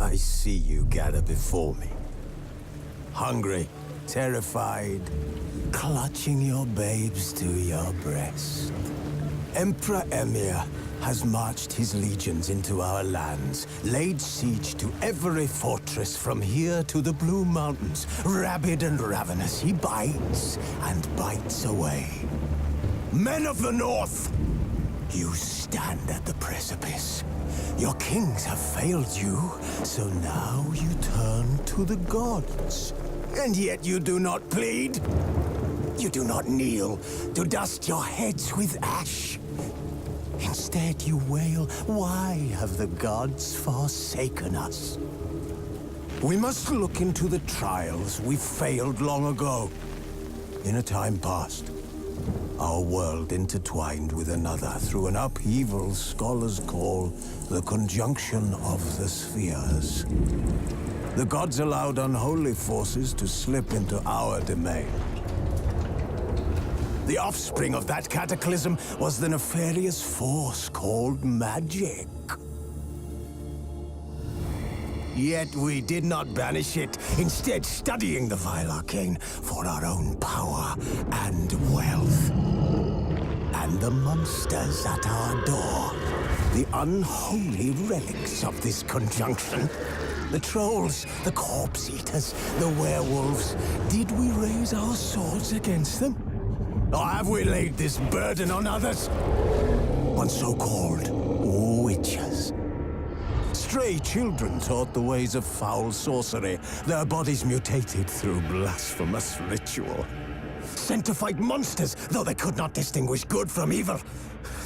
I see you gather before me. Hungry, terrified, clutching your babes to your breast. Emperor Emir has marched his legions into our lands, laid siege to every fortress from here to the Blue Mountains. Rabid and ravenous, he bites and bites away. Men of the North, you stand at the precipice. Your kings have failed you, so now you turn to the gods. And yet you do not plead. You do not kneel to dust your heads with ash. Instead you wail, why have the gods forsaken us? We must look into the trials we failed long ago. In a time past, our world intertwined with another through an upheaval scholars call the conjunction of the spheres. The gods allowed unholy forces to slip into our domain. The offspring of that cataclysm was the nefarious force called magic. Yet we did not banish it, instead studying the vile arcane for our own power and wealth. And the monsters at our door, the unholy relics of this conjunction. The trolls, the corpse-eaters, the werewolves. Did we raise our swords against them? Or have we laid this burden on others? On so-called witches. Stray children taught the ways of foul sorcery, their bodies mutated through blasphemous ritual. Sent to fight monsters, though they could not distinguish good from evil.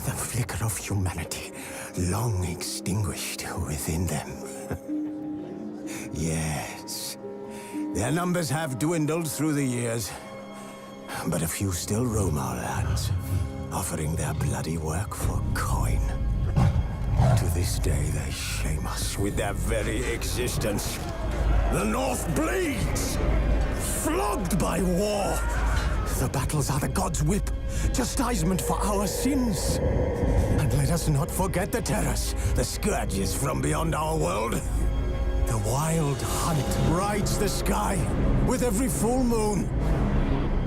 The flicker of humanity, long extinguished within them. Yes, their numbers have dwindled through the years, but a few still roam our lands, offering their bloody work for coin. To this day, they shame us with their very existence. The North bleeds, flogged by war. The battles are the gods' whip, chastisement for our sins. And let us not forget the terrors, the scourges from beyond our world. The wild hunt rides the sky with every full moon.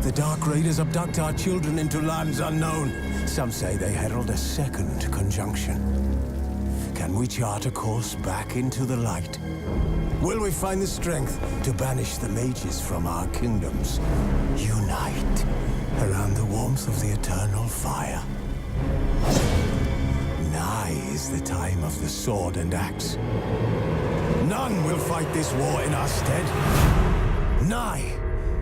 The Dark Raiders abduct our children into lands unknown. Some say they herald a second conjunction. Can we chart a course back into the light? Will we find the strength to banish the mages from our kingdoms? Unite around the warmth of the eternal fire. Nigh is the time of the sword and axe. None will fight this war in our stead. Nigh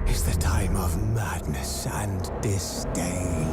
is the time of madness and disdain.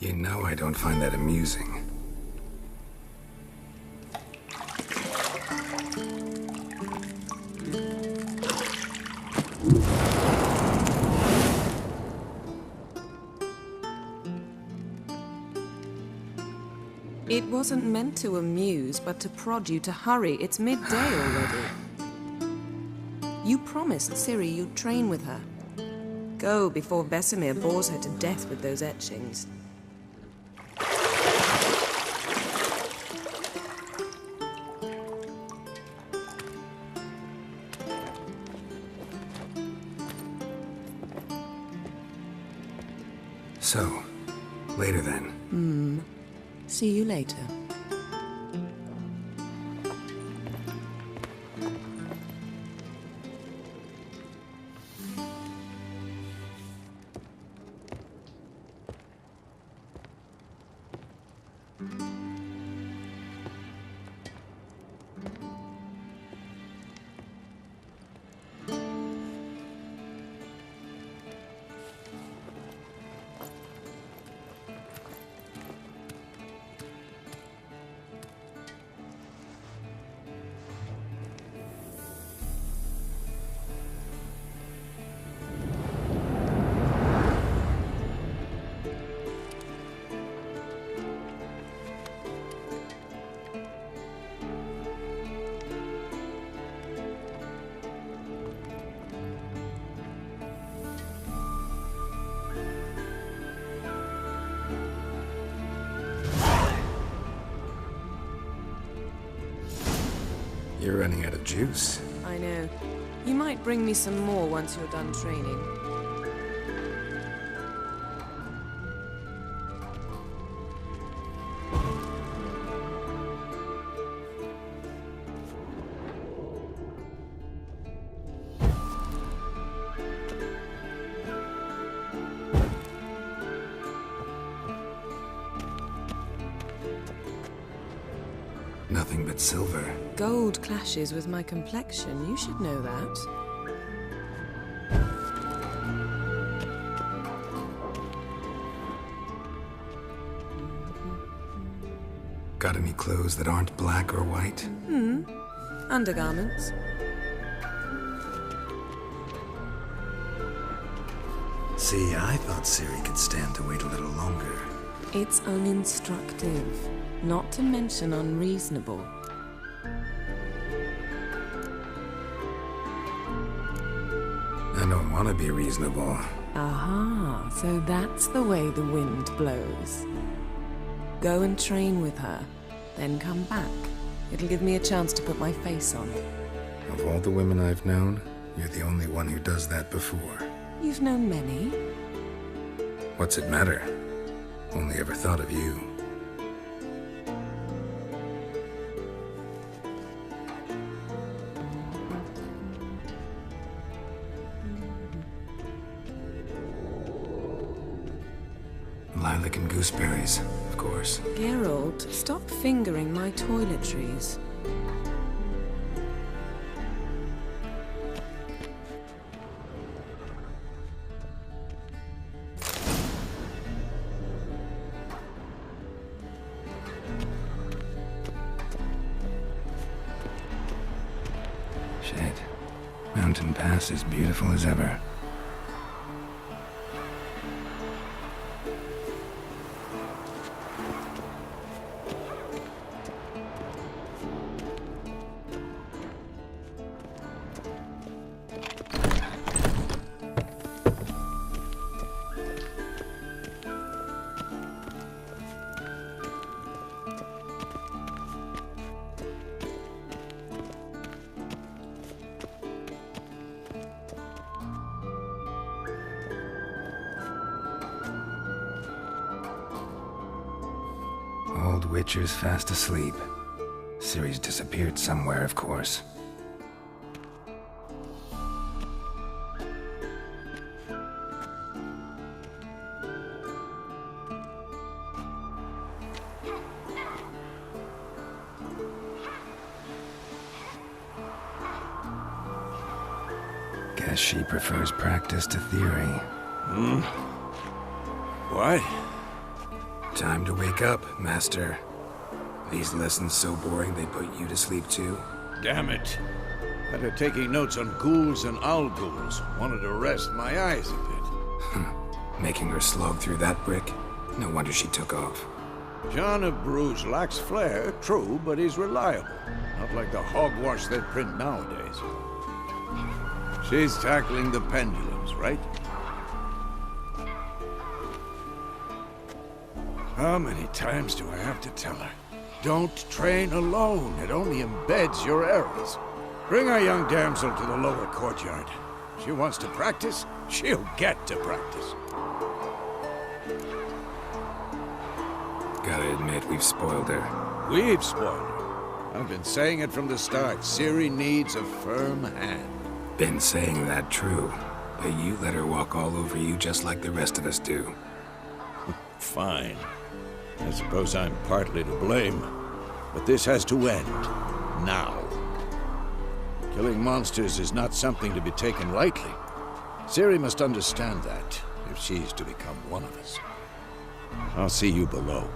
You know I don't find that amusing. It wasn't meant to amuse, but to prod you to hurry. It's midday already. You promised Ciri you'd train with her. Go before Vesemir bores her to death with those etchings. So, later then. See you later. You're running out of juice. I know. You might bring me some more once you're done training. Nothing but silver. Gold clashes with my complexion. You should know that. Got any clothes that aren't black or white? Undergarments. See, I thought Ciri could stand to wait a little longer. It's uninstructive, not to mention unreasonable. I don't want to be reasonable. Aha, so that's the way the wind blows. Go and train with her, then come back. It'll give me a chance to put my face on. Of all the women I've known, you're the only one who does that before. You've known many. What's it matter? Only ever thought of you. Lilac and gooseberries, of course. Geralt, stop fingering my toiletries. Shit. Mountain Pass is beautiful as ever. Old Witcher's fast asleep. Ciri's disappeared somewhere, of course. Guess she prefers practice to theory. What? Time to wake up, Master. These lessons so boring they put you to sleep too? Damn it. After taking notes on ghouls and owl ghouls, wanted to rest my eyes a bit. Making her slog through that brick? No wonder she took off. John of Bruges lacks flair, true, but he's reliable. Not like the hogwash they print nowadays. She's tackling the pendulums, right? How many times do I have to tell her? Don't train alone. It only embeds your errors. Bring our young damsel to the lower courtyard. She wants to practice, she'll get to practice. Gotta admit, we've spoiled her. We've spoiled her. I've been saying it from the start. Ciri needs a firm hand. Been saying that true, but you let her walk all over you just like the rest of us do. Fine. I suppose I'm partly to blame. But this has to end. Now. Killing monsters is not something to be taken lightly. Ciri must understand that, if she's to become one of us. I'll see you below.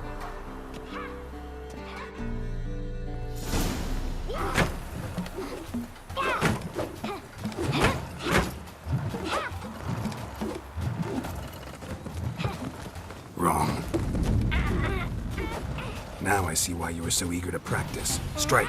Wrong. Now I see why you were so eager to practice. Strike.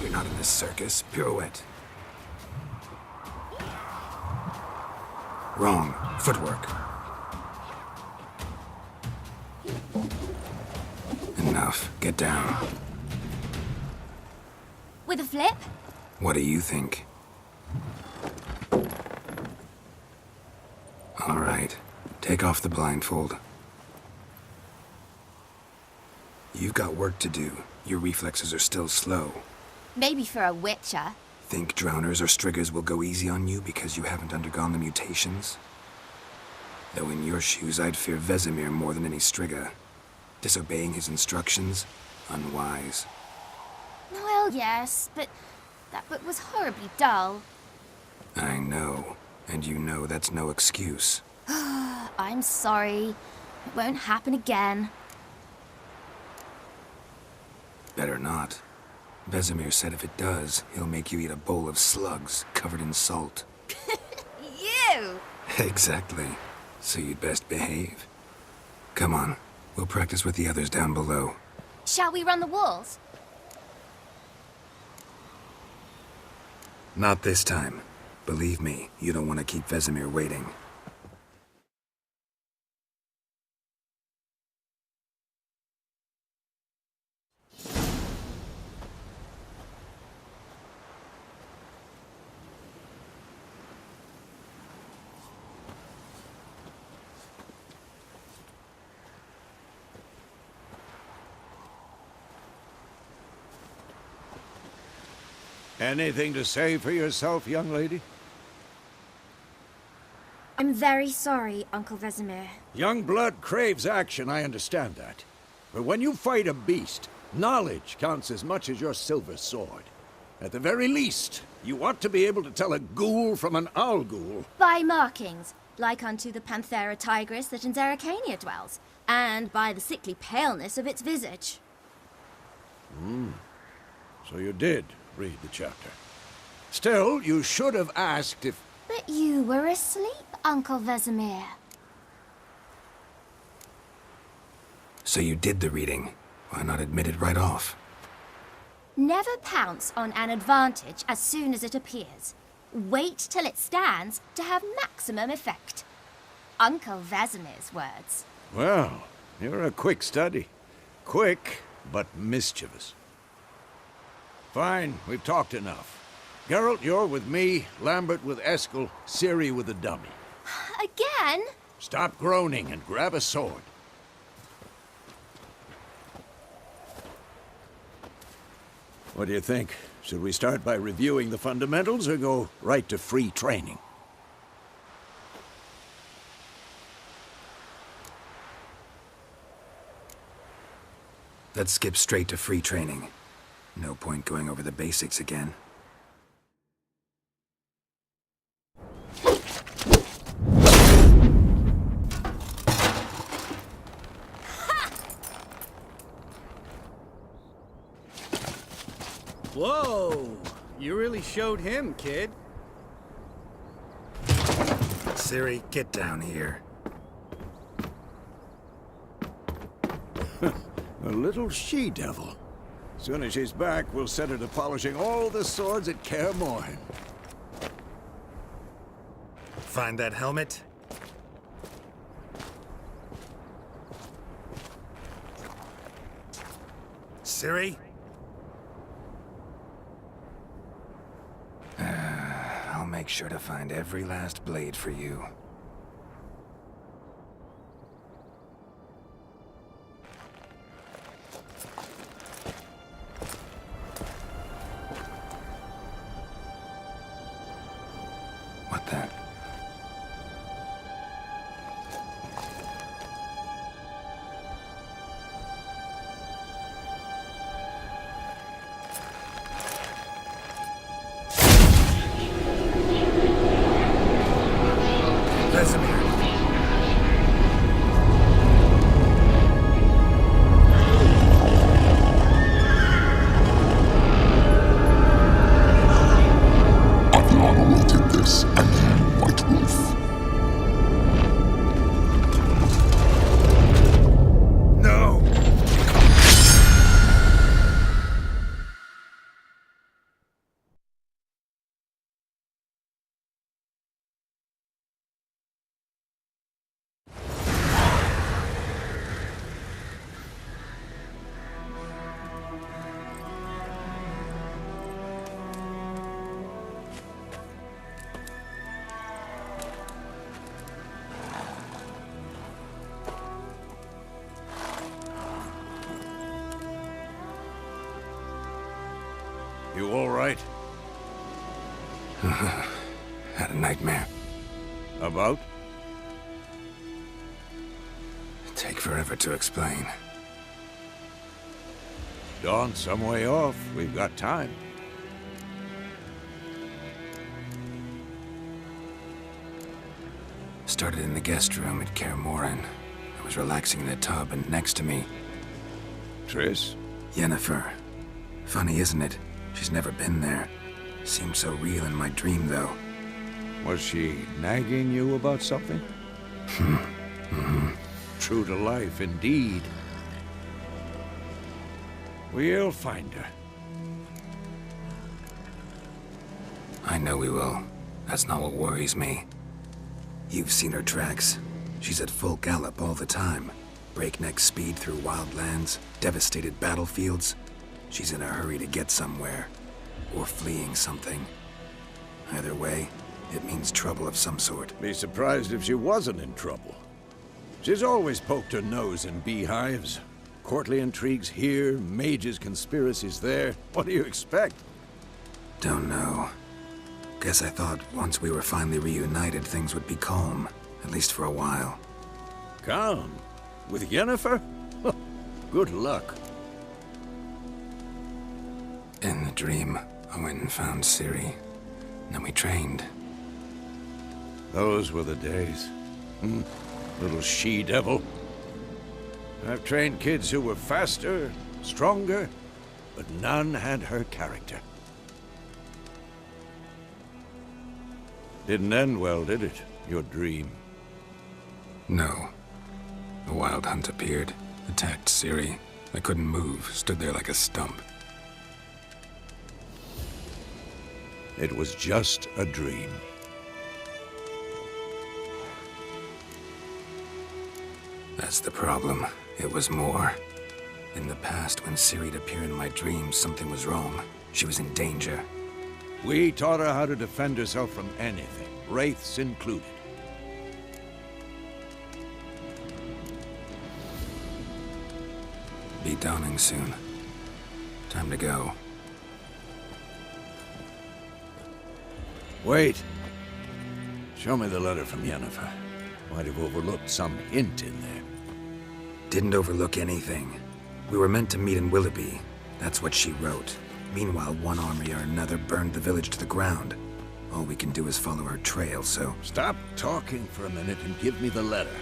You're not in this circus. Pirouette. Wrong. Footwork. Enough. Get down. With a flip? What do you think? All right. Take off the blindfold. You've got work to do. Your reflexes are still slow. Maybe for a witcher. Think drowners or striggers will go easy on you because you haven't undergone the mutations? Though in your shoes, I'd fear Vesemir more than any strigger. Disobeying his instructions? Unwise. Well, yes, but that book was horribly dull. I know. And you know that's no excuse. I'm sorry. It won't happen again. Better not. Vesemir said if it does, he'll make you eat a bowl of slugs covered in salt. You! Exactly. So you'd best behave. Come on. We'll practice with the others down below. Shall we run the walls? Not this time. Believe me, you don't want to keep Vesemir waiting. Anything to say for yourself, young lady? I'm very sorry, Uncle Vesemir. Young blood craves action, I understand that. But when you fight a beast, knowledge counts as much as your silver sword. At the very least, you ought to be able to tell a ghoul from an owl ghoul. By markings, like unto the Panthera tigris that in Zerrikania dwells, and by the sickly paleness of its visage. So you did read the chapter. Still, you should have asked if... But you were asleep, Uncle Vesemir. So you did the reading. Why not admit it right off? Never pounce on an advantage as soon as it appears. Wait till it stands to have maximum effect. Uncle Vesemir's words. Well, you're a quick study. Quick, but mischievous. Fine, we've talked enough. Geralt, you're with me, Lambert with Eskel, Ciri with the dummy. Again? Stop groaning and grab a sword. What do you think? Should we start by reviewing the fundamentals or go right to free training? Let's skip straight to free training. No point going over the basics again. Whoa! You really showed him, kid. Ciri, get down here. A little she-devil. Soon as she's back, we'll set her to polishing all the swords at Kaer Morhen. Find that helmet? Ciri? I'll make sure to find every last blade for you. What the? Vesemir. Adriana will take this, and you, White Wolf. No! You all right? Had a nightmare. About? Take forever to explain. Dawn's some way off. We've got time. Started in the guest room at Kaer Morhen. I was relaxing in the tub, and next to me, Triss? Yennefer. Funny, isn't it? She's never been there. Seemed so real in my dream, though. Was she nagging you about something? True to life, indeed. We'll find her. I know we will. That's not what worries me. You've seen her tracks. She's at full gallop all the time. Breakneck speed through wild lands, devastated battlefields. She's in a hurry to get somewhere. Or fleeing something. Either way, it means trouble of some sort. Be surprised if she wasn't in trouble. She's always poked her nose in beehives. Courtly intrigues here, mages' conspiracies there. What do you expect? Don't know. Guess I thought once we were finally reunited, things would be calm. At least for a while. Calm? With Yennefer? Good luck. In the dream, I went and found Ciri. Then we trained. Those were the days. Little she-devil. I've trained kids who were faster, stronger, but none had her character. Didn't end well, did it? Your dream? No. The Wild Hunt appeared, attacked Ciri. I couldn't move, stood there like a stump. It was just a dream. That's the problem. It was more. In the past, when Ciri'd appear in my dreams, something was wrong. She was in danger. We taught her how to defend herself from anything, wraiths included. Be dawning soon. Time to go. Wait. Show me the letter from Yennefer. Might have overlooked some hint in there. Didn't overlook anything. We were meant to meet in Willoughby. That's what she wrote. Meanwhile, one army or another burned the village to the ground. All we can do is follow her trail, so... Stop talking for a minute and give me the letter.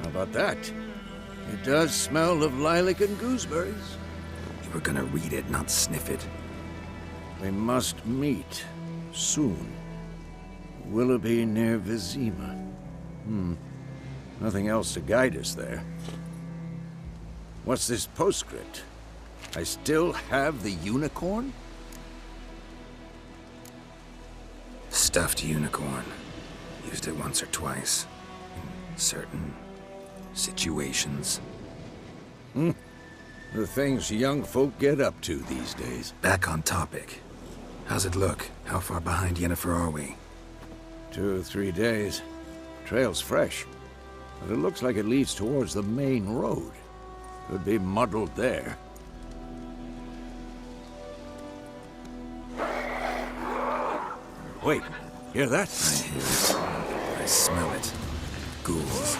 How about that? It does smell of lilac and gooseberries. You were gonna read it, not sniff it. We must meet. Soon. Willoughby near Vizima. Nothing else to guide us there. What's this postscript? I still have the unicorn? Stuffed unicorn. Used it once or twice. In certain situations. The things young folk get up to these days. Back on topic. How's it look? How far behind Yennefer are we? 2 or 3 days. Trail's fresh, but it looks like it leads towards the main road. Could be muddled there. Wait, hear that? I hear it. I smell it. Ghouls.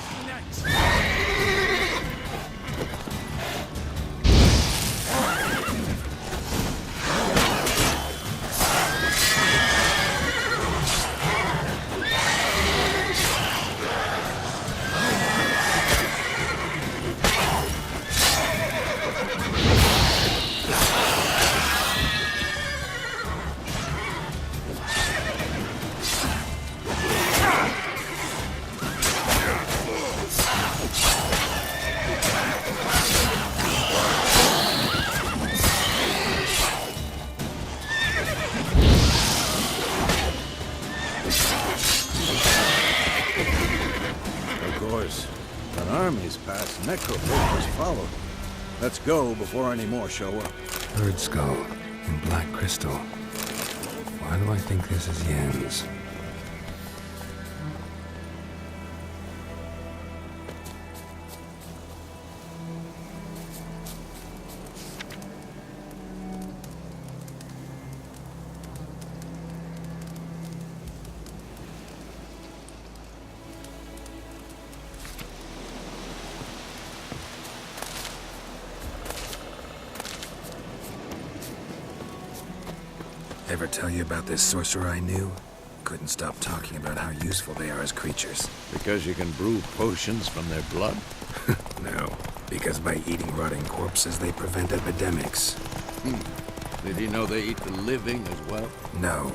Necrophages follow. Let's go before any more show up. Bird skull and black crystal. Why do I think this is Yen's? Ever tell you about this sorcerer I knew? Couldn't stop talking about how useful they are as creatures. Because you can brew potions from their blood? No, because by eating rotting corpses, they prevent epidemics. Did he know they eat the living as well? No.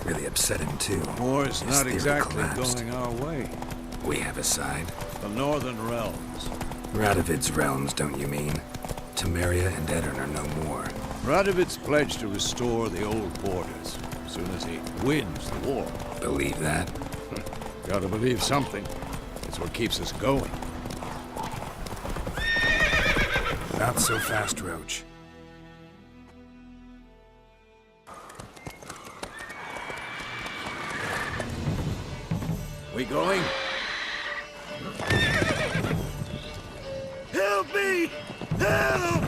Really upset him, too. War's His not theory exactly collapsed. going our way. We have a side. The Northern Realms. Radovid's realms, don't you mean? Temeria and Edirn are no more. Radovid's pledged to restore the old borders as soon as he wins the war. Believe that? Gotta believe something. It's what keeps us going. Not so fast, Roach. We going? Help me! Help!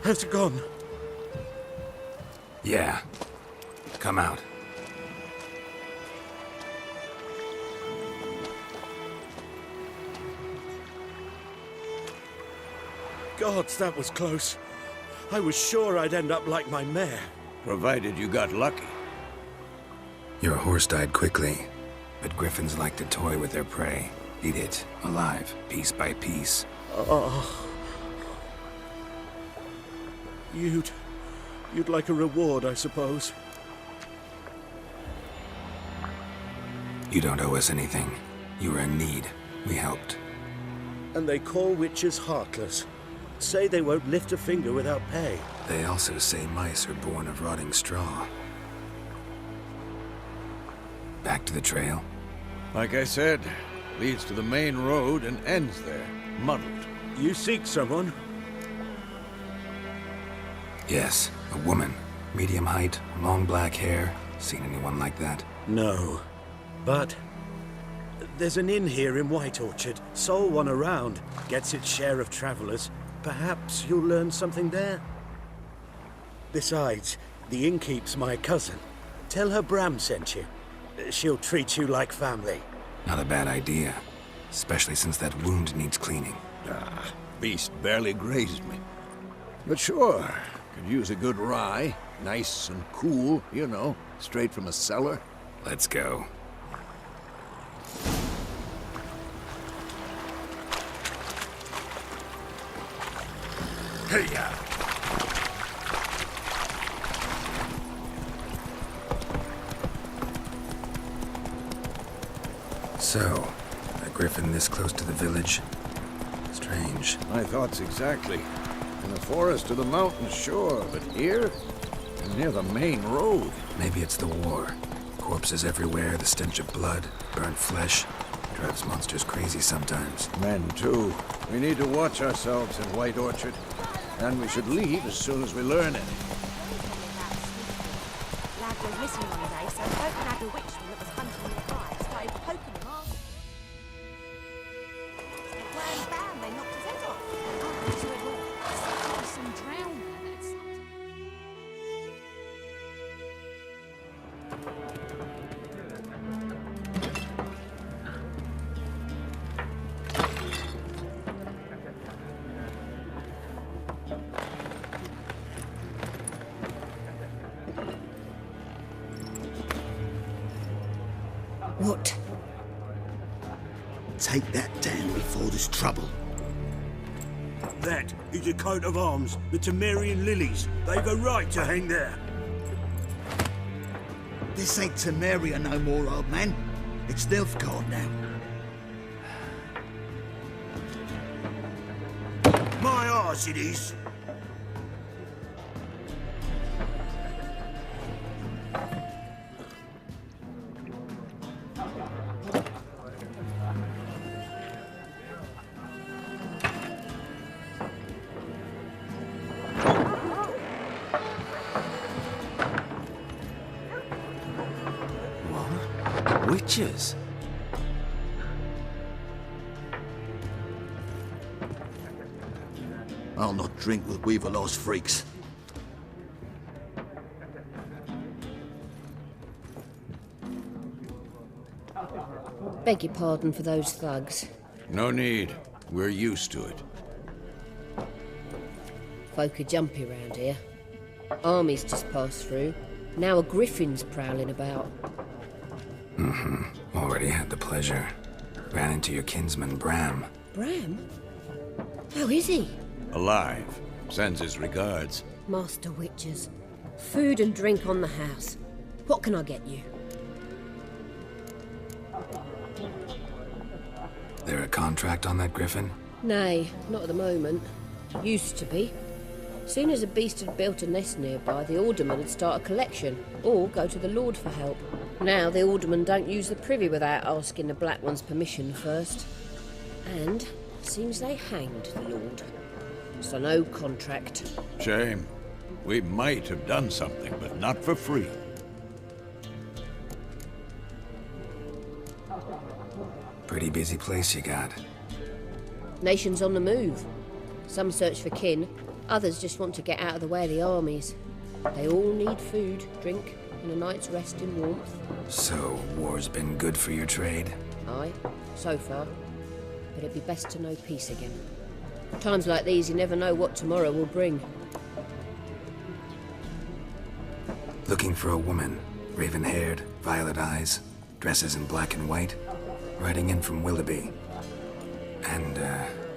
Has it gone? Yeah. Come out. Gods, that was close. I was sure I'd end up like my mare. Provided you got lucky. Your horse died quickly, but griffins like to toy with their prey. Eat it, alive, piece by piece. Oh. You'd like a reward, I suppose. You don't owe us anything. You were in need. We helped. And they call witches heartless. Say they won't lift a finger without pay. They also say mice are born of rotting straw. Back to the trail? Like I said, leads to the main road and ends there, muddled. You seek someone? Yes, a woman. Medium height, long black hair. Seen anyone like that? No. But there's an inn here in White Orchard. Sole one around. Gets its share of travelers. Perhaps you'll learn something there. Besides, the innkeep's my cousin. Tell her Bram sent you. She'll treat you like family. Not a bad idea. Especially since that wound needs cleaning. Beast barely grazed me. But sure, could use a good rye. Nice and cool, you know, straight from a cellar. Let's go. Hey-ya! So, a griffin this close to the village? Strange. My thoughts exactly. In the forest or the mountains, sure, but here? Near the main road. Maybe it's the war. Corpses everywhere, the stench of blood, burnt flesh. Drives monsters crazy sometimes. Men, too. We need to watch ourselves in White Orchard. And we should leave as soon as we learn anything. Lad was missing one day, so Folk had a witchman that was hunting the fire, started poking him off. Bam, bam, they knocked his head off. Oh, to it all. Some drowner, that's something. What? Take that down before there's trouble. That is a coat of arms, the Temerian lilies. They've a right to hang there. This ain't Temeria no more, old man. It's Nilfgaard now. My arse it is. Witches? I'll not drink with Weaverlaw's freaks. Beg your pardon for those thugs. No need. We're used to it. Folk are jumpy round here. Armies just passed through. Now a griffin's prowling about. Already had the pleasure. Ran into your kinsman, Bram. Bram? How is he? Alive. Sends his regards. Master Witches. Food and drink on the house. What can I get you? There a contract on that griffin? Nay, not at the moment. Used to be. Soon as a beast had built a nest nearby, the alderman would start a collection, or go to the Lord for help. Now the aldermen don't use the privy without asking the Black One's permission first. And seems they hanged the Lord. So no contract. Shame. We might have done something, but not for free. Pretty busy place you got. Nations on the move. Some search for kin, others just want to get out of the way of the armies. They all need food, drink, and a night's rest in warmth. So, war's been good for your trade? Aye, so far. But it'd be best to know peace again. Times like these, you never know what tomorrow will bring. Looking for a woman. Raven-haired, violet eyes, dresses in black and white. Riding in from Willoughby. And,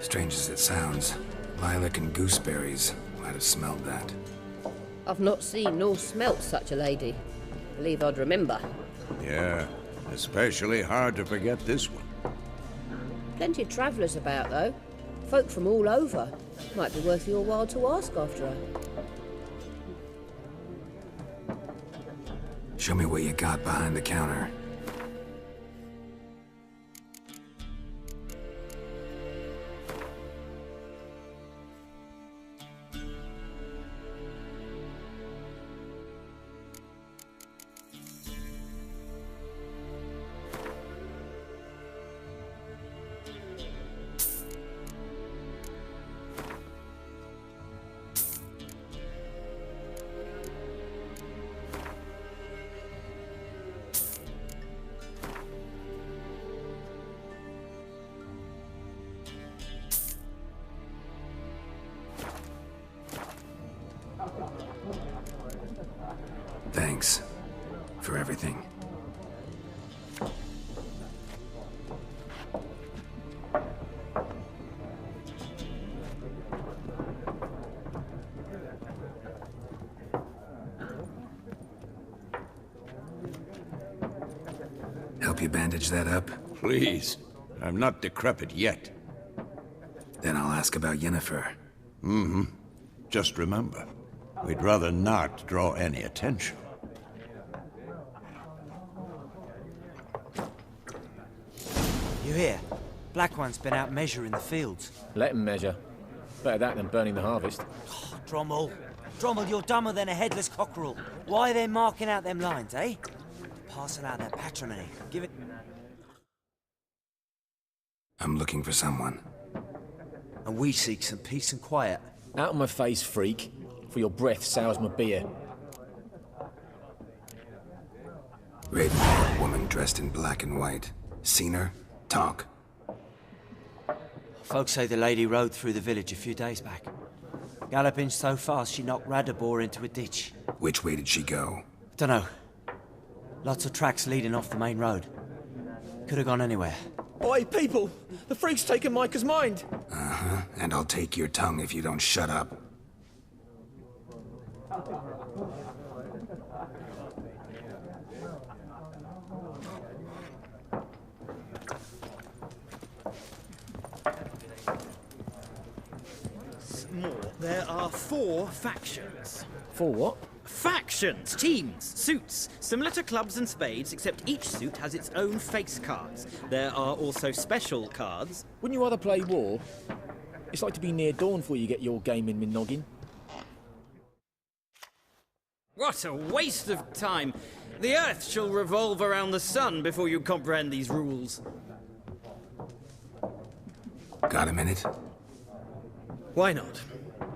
strange as it sounds, lilac and gooseberries might have smelled that. I've not seen nor smelt such a lady. Believe I'd remember. Yeah, Especially hard to forget this one. Plenty of travellers about, though. Folk from all over. Might be worth your while to ask after her. Show me what you got behind the counter. Thanks for everything. Help you bandage that up? Please. I'm not decrepit yet. Then I'll ask about Yennefer. Mm-hmm. Just remember, we'd rather not draw any attention. You hear? Black One's been out measuring the fields. Let him measure. Better that than burning the harvest. Oh, Drommel. Drommel, you're dumber than a headless cockerel. Why are they marking out them lines, eh? Passing out their patrimony. Give it... I'm looking for someone. And we seek some peace and quiet. Out of my face, freak. For your breath sours my beer. Raven-haired woman dressed in black and white. Seen her? Talk. Folks say the lady rode through the village a few days back. Galloping so fast she knocked Radabor into a ditch. Which way did she go? Dunno. Lots of tracks leading off the main road. Could have gone anywhere. Oi, people! The freak's taken Micah's mind! Uh-huh. And I'll take your tongue if you don't shut up. More. There are 4 factions. For what? Factions, teams, suits, similar to clubs and spades, except each suit has its own face cards. There are also special cards. Wouldn't you rather play war? It's like to be near dawn before you get your game in noggin. What a waste of time! The Earth shall revolve around the sun before you comprehend these rules. Got a minute? Why not?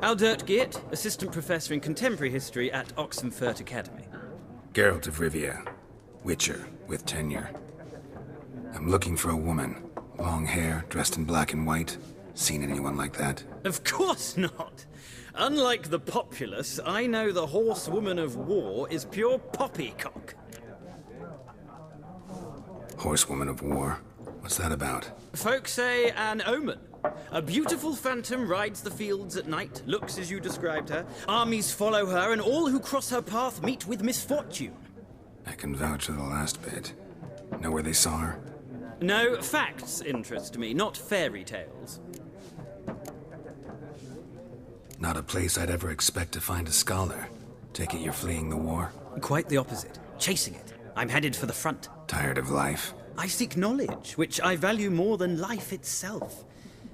Aldert Geert, Assistant Professor in Contemporary History at Oxenfurt Academy. Geralt of Rivia. Witcher, with tenure. I'm looking for a woman. Long hair, dressed in black and white. Seen anyone like that? Of course not! Unlike the populace, I know the horsewoman of war is pure poppycock. Horsewoman of war? What's that about? Folks say an omen. A beautiful phantom rides the fields at night, looks as you described her. Armies follow her, and all who cross her path meet with misfortune. I can vouch for the last bit. Know where they saw her? No, facts interest me, not fairy tales. Not a place I'd ever expect to find a scholar. Take it you're fleeing the war? Quite the opposite. Chasing it. I'm headed for the front. Tired of life? I seek knowledge, which I value more than life itself.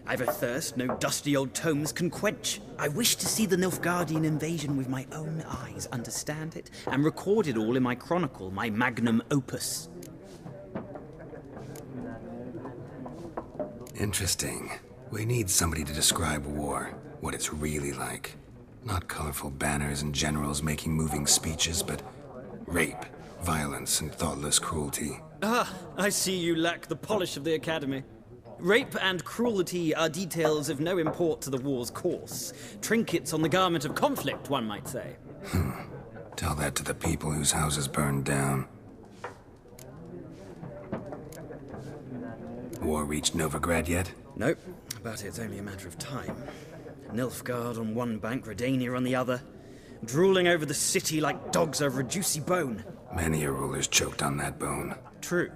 I've a thirst no dusty old tomes can quench. I wish to see the Nilfgaardian invasion with my own eyes, understand it, and record it all in my chronicle, my magnum opus. Interesting. We need somebody to describe war, what it's really like. Not colorful banners and generals making moving speeches, but rape, violence, and thoughtless cruelty. Ah, I see you lack the polish of the Academy. Rape and cruelty are details of no import to the war's course. Trinkets on the garment of conflict, one might say. Tell that to the people whose houses burned down. War reached Novigrad yet? Nope, but it's only a matter of time. Nilfgaard on one bank, Redania on the other, drooling over the city like dogs over a juicy bone. Many a ruler's choked on that bone. True,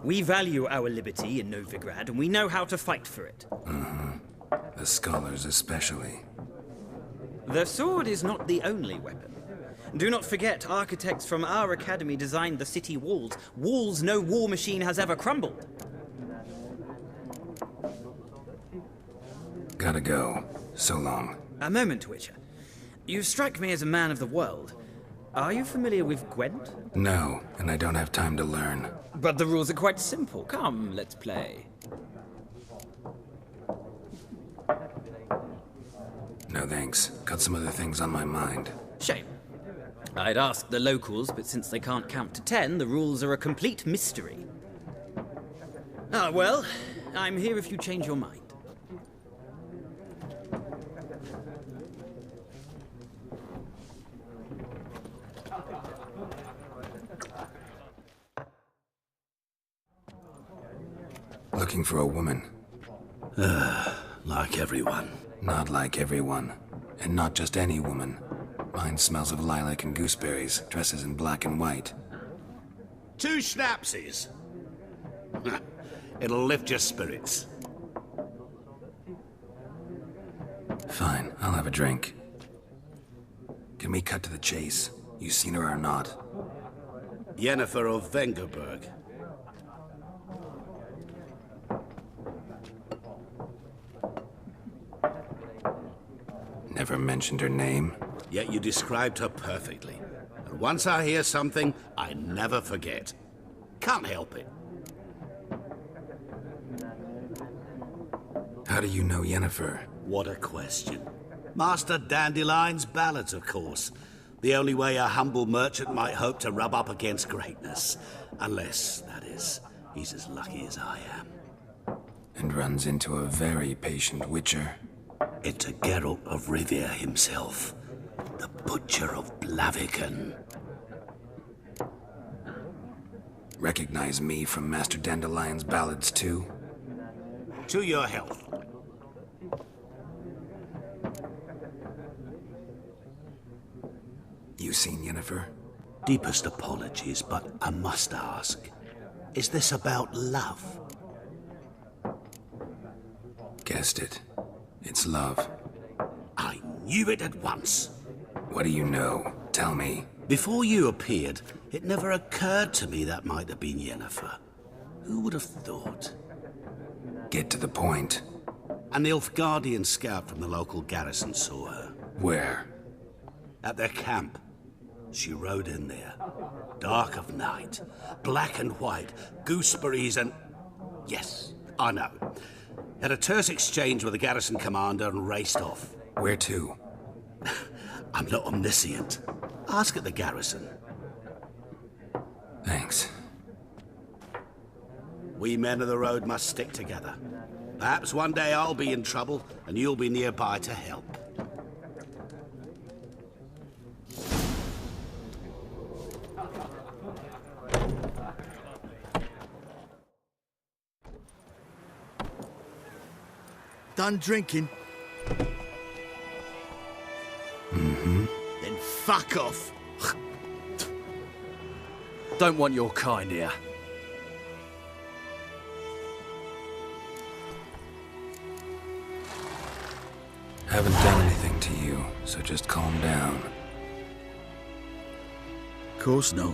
We value our liberty in Novigrad, and we know how to fight for it. The scholars especially. The sword is not the only weapon. Do not forget, architects from our academy designed the city walls. Walls no war machine has ever crumbled. Gotta go. So long. A moment, Witcher. You strike me as a man of the world. Are you familiar with Gwent? No, and I don't have time to learn. But the rules are quite simple. Come, let's play. No thanks. Got some other things on my mind. Shame. I'd ask the locals, but since they can't count to 10, the rules are a complete mystery. Ah, well, I'm here if you change your mind. Looking for a woman. Like everyone. Not like everyone. And not just any woman. Mine smells of lilac and gooseberries, dresses in black and white. 2 schnapsies. It'll lift your spirits. Fine, I'll have a drink. Can we cut to the chase? You seen her or not? Yennefer of Vengerberg. Never mentioned her name. Yet you described her perfectly. And once I hear something, I never forget. Can't help it. How do you know Yennefer? What a question. Master Dandelion's ballads, of course. The only way a humble merchant might hope to rub up against greatness. Unless, that is, he's as lucky as I am. And runs into a very patient witcher. Into Geralt of Rivia himself. The Butcher of Blaviken. Recognize me from Master Dandelion's ballads, too? To your health. You seen Yennefer? Deepest apologies, but I must ask. Is this about love? Guessed it. It's love. I knew it at once. What do you know? Tell me. Before you appeared, it never occurred to me that might have been Yennefer. Who would have thought? Get to the point. An Nilfgaardian scout from the local garrison saw her. Where? At their camp. She rode in there. Dark of night. Black and white. Gooseberries and... Yes, I know. Had a terse exchange with the garrison commander and raced off. Where to? I'm not omniscient. Ask at the garrison. Thanks. We men of the road must stick together. Perhaps one day I'll be in trouble and you'll be nearby to help. Done drinking? Mm-hmm. Then fuck off. Don't want your kind here. Haven't done anything to you, so just calm down. Of course no.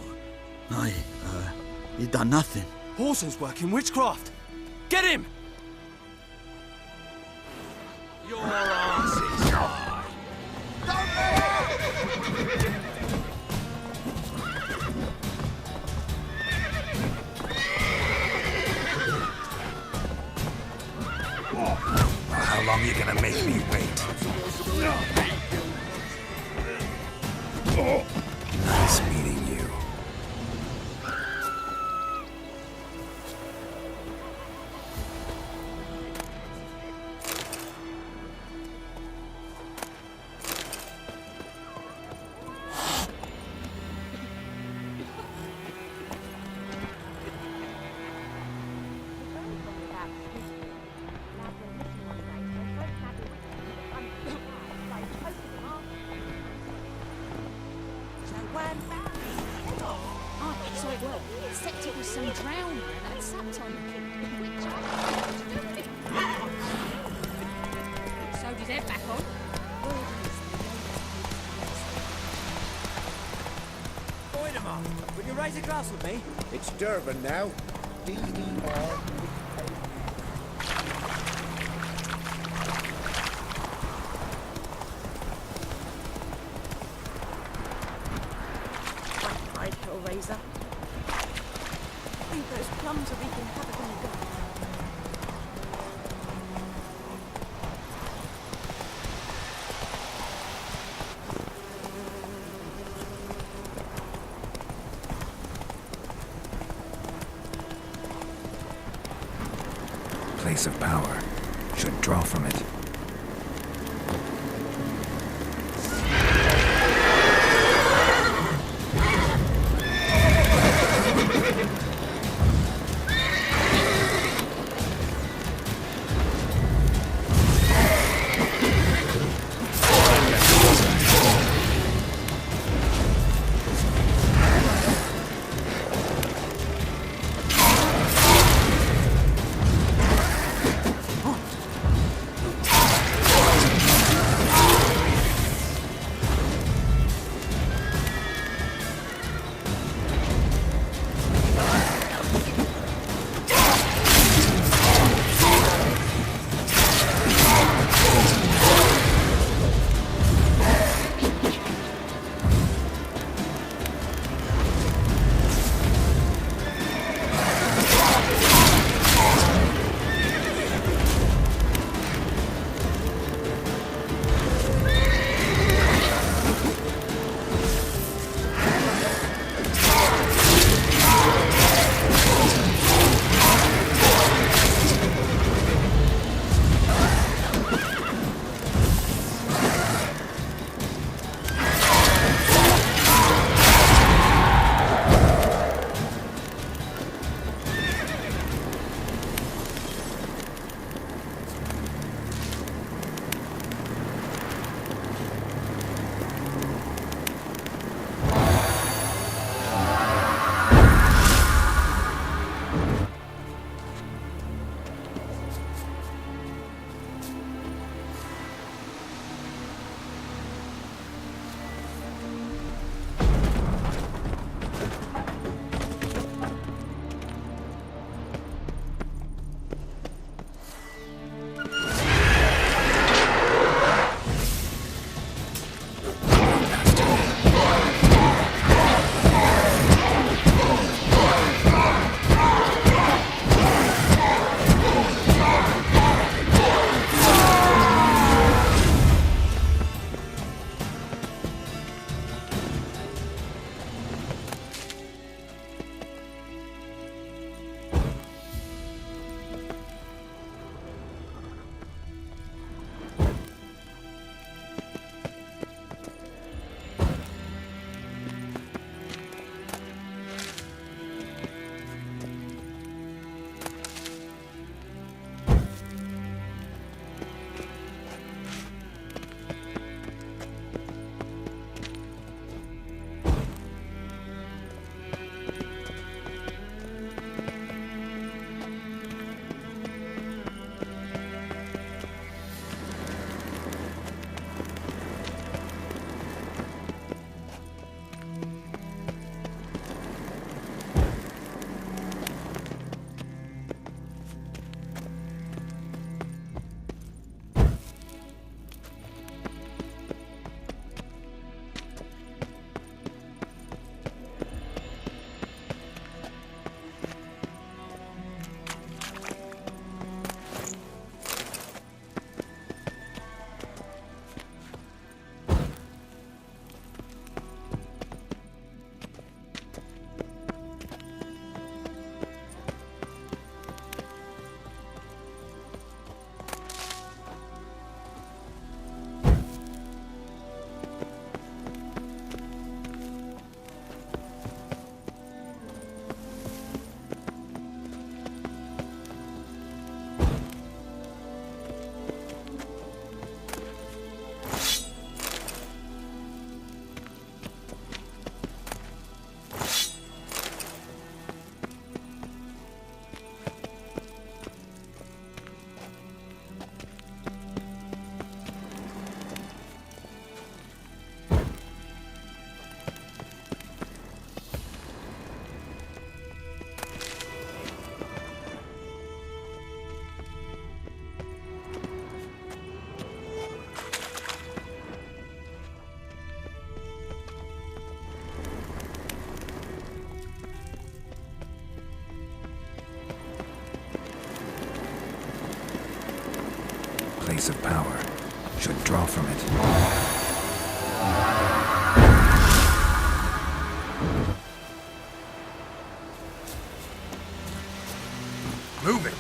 You done nothing. Horson's working witchcraft. Get him! Your ass is mine. How long are you gonna make me wait? Nice meeting you. So it was. Except it was some drowning, and sat on witch. So does Ed back on? Point 'em up. Will you raise a glass with me? It's Durban now. D-E-R. Right, Hellraiser. Leave those plums so we can have it when you go. Place of power. Should draw from it. place of power. Should draw from it. Move it!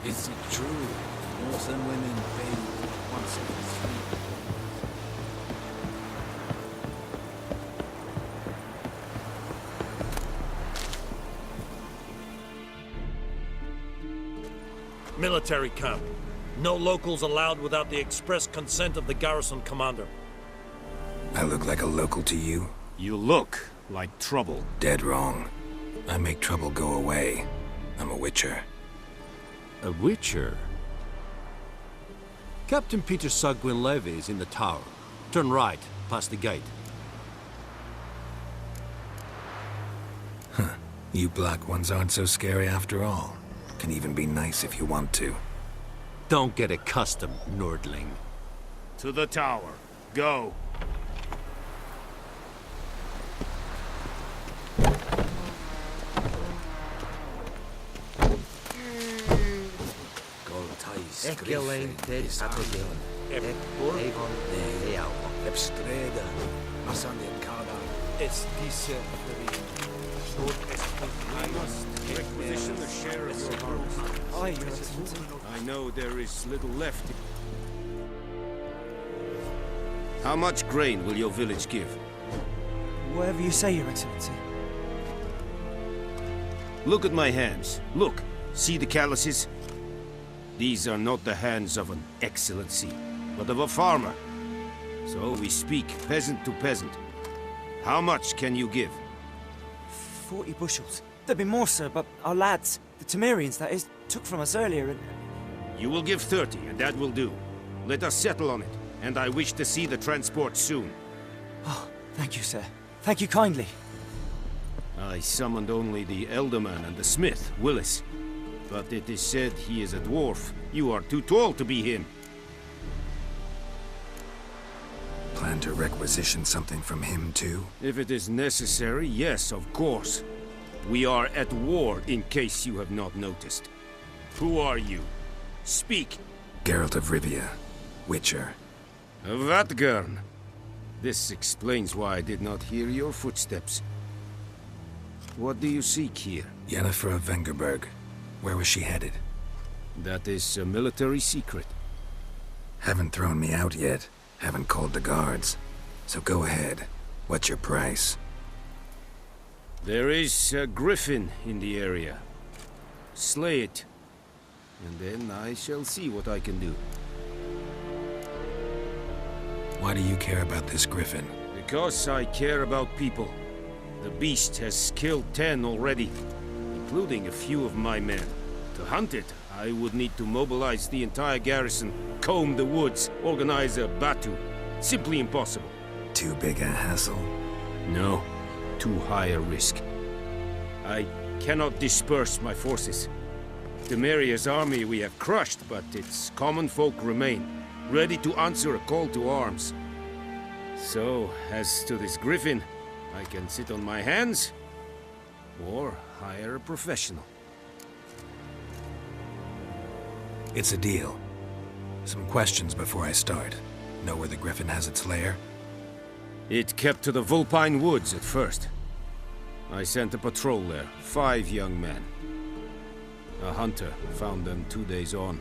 Is it true? Northern women bathe once every 3 years. Military camp. No locals allowed without the express consent of the garrison commander. I look like a local to you? You look like trouble. Dead wrong. I make trouble go away. I'm a witcher. A witcher? Captain Peter Sugwin Levy is in the tower. Turn right, past the gate. Huh. You black ones aren't so scary after all. Can even be nice if you want to. Don't get accustomed, Nordling. To the tower. Go. I must requisition the share of your harvest. I know there is little left. How much grain will your village give? Whatever you say, Your Excellency. Look at my hands. Look. See the calluses? These are not the hands of an excellency, but of a farmer. So we speak peasant to peasant. How much can you give? 40 bushels. There'd be more, sir, but our lads, the Temerians, that is, took from us earlier and... You will give 30, and that will do. Let us settle on it, and I wish to see the transport soon. Oh, thank you, sir. Thank you kindly. I summoned only the Elderman and the smith, Willis. But it is said he is a dwarf. You are too tall to be him. plan to requisition something from him, too? If it is necessary, yes, of course. We are at war, in case you have not noticed. Who are you? Speak. Geralt of Rivia, Witcher. Vatgern. This explains why I did not hear your footsteps. What do you seek here? Yennefer of Vengerberg. Where was she headed? That is a military secret. Haven't thrown me out yet. Haven't called the guards. So go ahead. What's your price? There is a griffin in the area. Slay it. And then I shall see what I can do. Why do you care about this griffin? Because I care about people. The beast has killed 10 already, including a few of my men. To hunt it, I would need to mobilize the entire garrison, comb the woods, organize a batu. Simply impossible. Too big a hassle? No, too high a risk. I cannot disperse my forces. Temeria's army we have crushed, but its common folk remain, ready to answer a call to arms. So, as to this griffin, I can sit on my hands, or hire a professional. It's a deal. Some questions before I start. Know where the griffin has its lair? It kept to the Vulpine Woods at first. I sent a patrol there, 5 young men. A hunter found them 2 days on.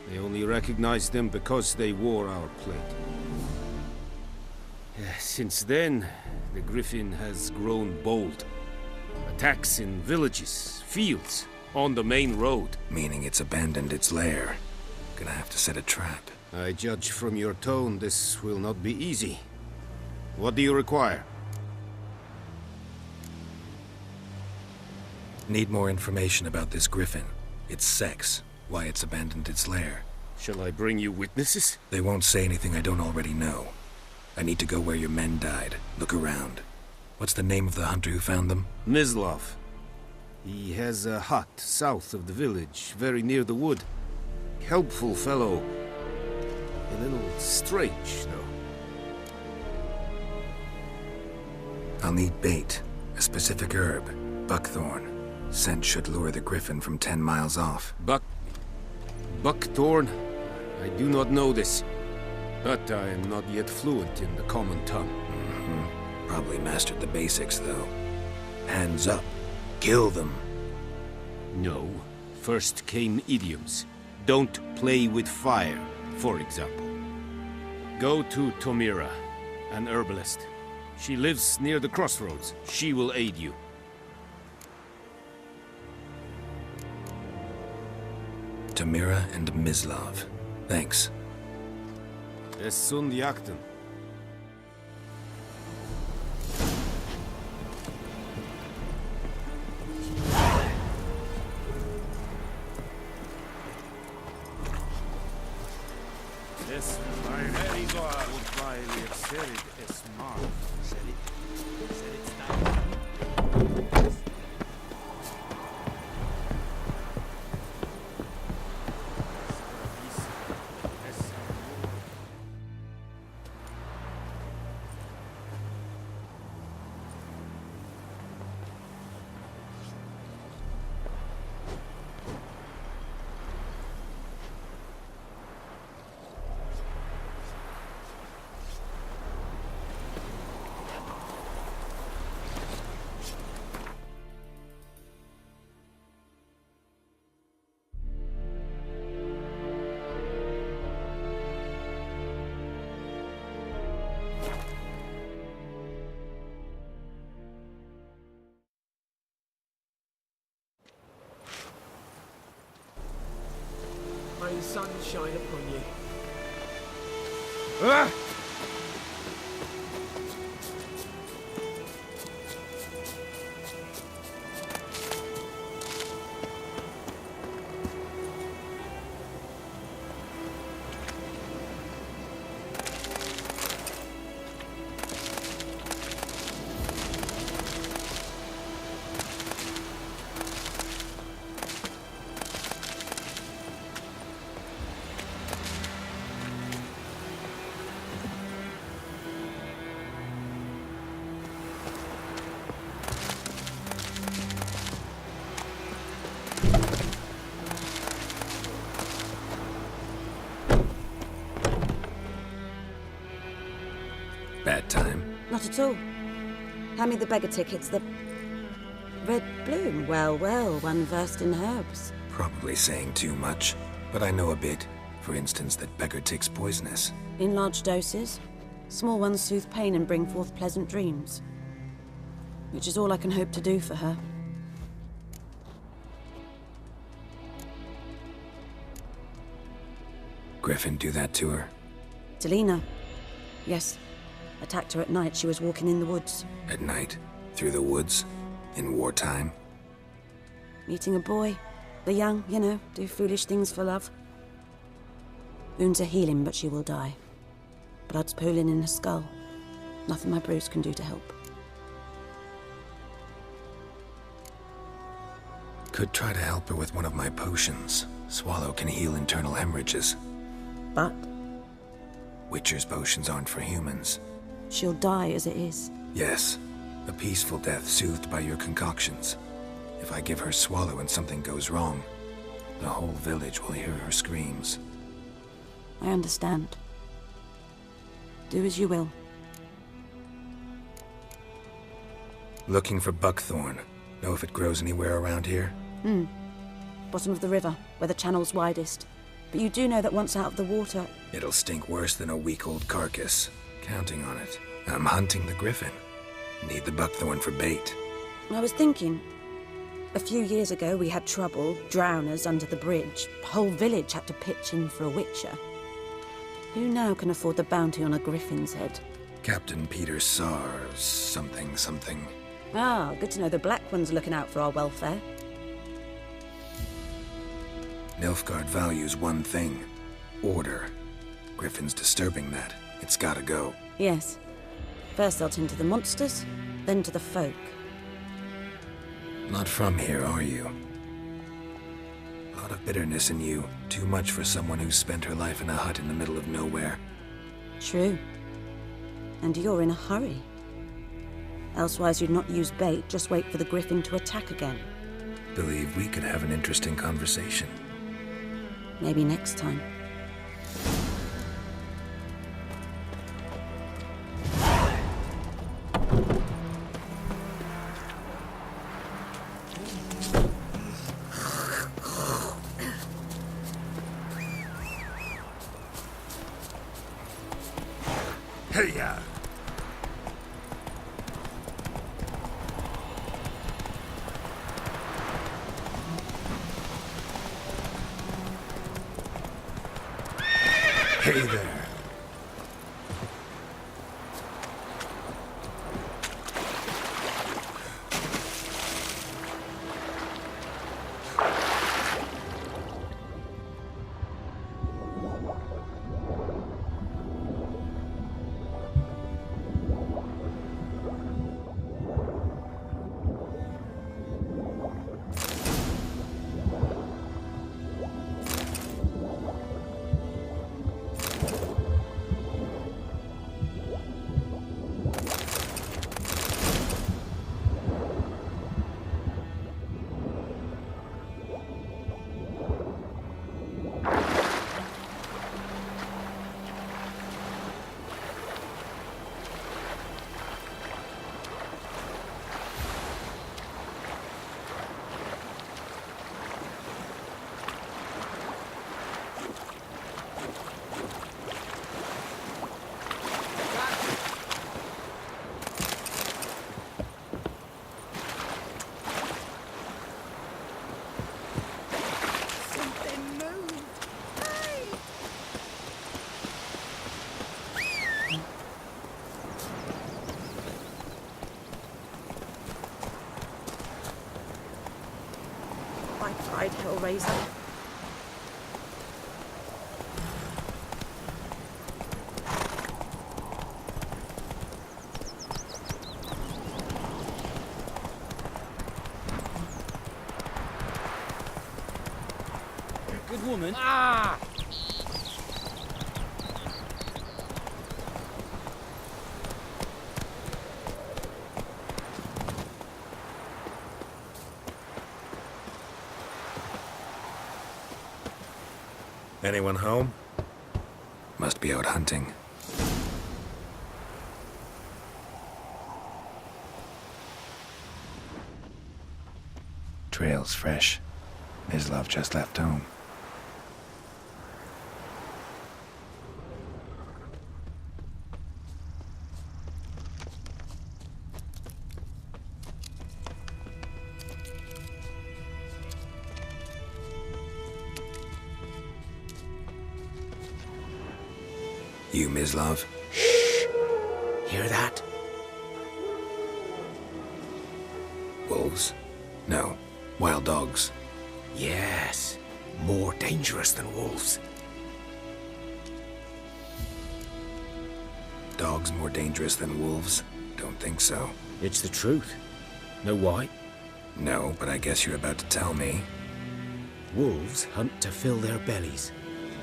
They only recognized them because they wore our plate. Since then, the griffin has grown bold. Attacks in villages, fields, on the main road. Meaning it's abandoned its lair. Gonna have to set a trap. I judge from your tone this will not be easy. What do you require? Need more information about this griffin. Its sex, why it's abandoned its lair. Shall I bring you witnesses? They won't say anything I don't already know. I need to go where your men died. Look around. What's the name of the hunter who found them? Mislav. He has a hut south of the village, very near the wood. Helpful fellow. A little strange, though. I'll need bait. A specific herb. Buckthorn. Scent should lure the griffin from 10 miles off. Buckthorn? I do not know this. But I am not yet fluent in the common tongue. Probably mastered the basics, though. Hands up. Kill them. No. First came idioms. Don't play with fire, for example. Go to Tomira, an herbalist. She lives near the crossroads. She will aid you. Tomira and Mislav. Thanks. Es sunt jakten. Es Merigoa would fly exceeded es mar. Said it's time. May the sun shine upon you. Ah! Bad time? Not at all. Hand me the beggar tickets, the... Red bloom. Well, well, one versed in herbs. Probably saying too much, but I know a bit. For instance, that beggar tick's poisonous. In large doses. Small ones soothe pain and bring forth pleasant dreams. Which is all I can hope to do for her. Griffin do that to her? Delina. Yes. Attacked her at night. She was walking in the woods. At night? Through the woods? In wartime? Meeting a boy. The young, you know, do foolish things for love. Wounds are healing, but she will die. Blood's pooling in her skull. Nothing my brews can do to help. Could try to help her with one of my potions. Swallow can heal internal hemorrhages. But? Witcher's potions aren't for humans. She'll die as it is. Yes. A peaceful death soothed by your concoctions. If I give her Swallow and something goes wrong, the whole village will hear her screams. I understand. Do as you will. Looking for buckthorn. Know if it grows anywhere around here? Bottom of the river, where the channel's widest. But you do know that once out of the water... It'll stink worse than a week-old carcass. Counting on it. I'm hunting the griffin. Need the buckthorn for bait. I was thinking... A few years ago we had trouble, drowners under the bridge. The whole village had to pitch in for a witcher. Who now can afford the bounty on a griffin's head? Captain Peter Sars, something. Ah, good to know the Black One's looking out for our welfare. Nilfgaard values one thing. Order. Griffin's disturbing that. It's gotta go. Yes. First they'll tend to the monsters, then to the folk. Not from here, are you? A lot of bitterness in you. Too much for someone who's spent her life in a hut in the middle of nowhere. True. And you're in a hurry. Elsewise you'd not use bait, just wait for the griffin to attack again. Believe we could have an interesting conversation. Maybe next time. Hey-ya! Hey there. I tried, Hellraiser. Good woman. Ah! Anyone home? Must be out hunting. trail's fresh. Mislav just left home. You, Mislav? Hear that? Wolves? No. Wild dogs. Yes. More dangerous than wolves. Dogs more dangerous than wolves? Don't think so. It's the truth. Know why? No, but I guess you're about to tell me. Wolves hunt to fill their bellies.